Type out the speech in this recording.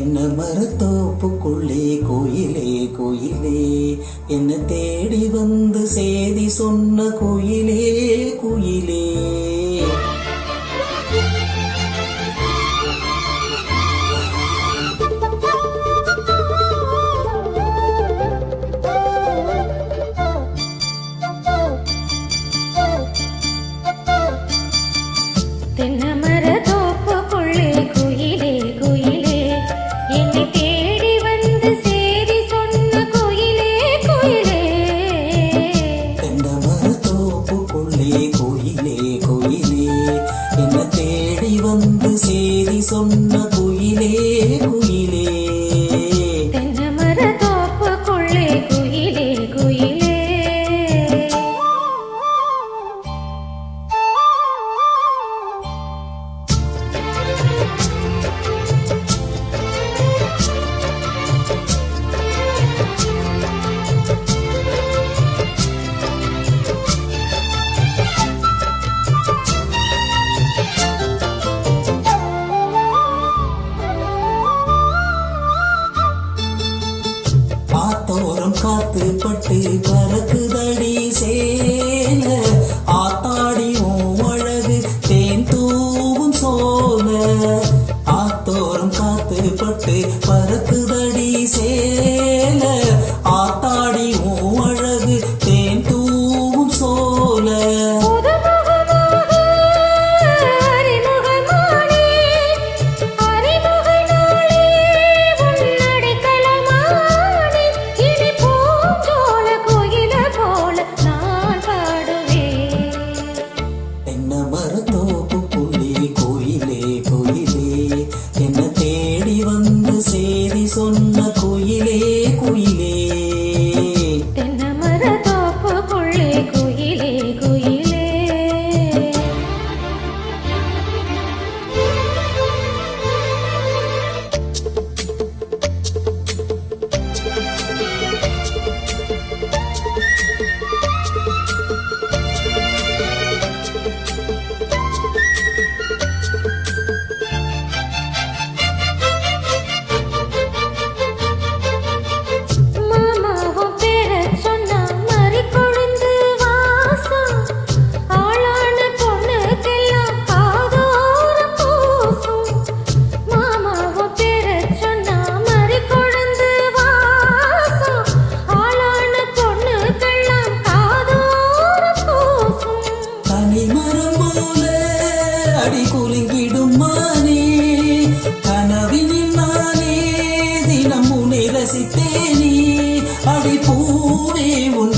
தென்னை மரத்தோப்புக்குள்ளே கோயிலே கோயிலே, என்ன தேடி வந்து செய்தி சொன்ன கோயிலே கோயிலே. தென்னை மரத்தோப்புக்குள்ளே கோயிலே கோயிலே, என்னை தேடி வந்து சேதி சொன்ன கோயிலே கோயிலே. தென்னை மரத்தோப்புக்குள்ளே கோயிலே கோயிலே, என்ன தேடி வந்து சேதி சொன்ன கோயிலே கோயிலே. தென்னை மரத்தோப்புக்குள்ளே கோயிலே கோயிலே. ஆத்தோரம் காத்து பட்டு பறக்குதடி சேல, ஆத்தாடி அழகு தேன் தூவும் சோல. ஆத்தோரம் காத்து பட்டு பறக்குதடி சேல, ஆத்தாடி அழகு தேன் தூவும் சோல. தென்னை மரத்தோப்புக்குள்ளே கோயிலே கோயிலே, என்ன தேடி வந்து சேதி சொன்ன கோயிலே கோயிலே. தென்னை மரத்தோப்புக்குள்ளே கோயிலே கோயிலே. அடி குலுங்கிடும் மானே, கனவினில் நானே தினம் உன்னை ரசித்தேனே. அடி பூவே உன்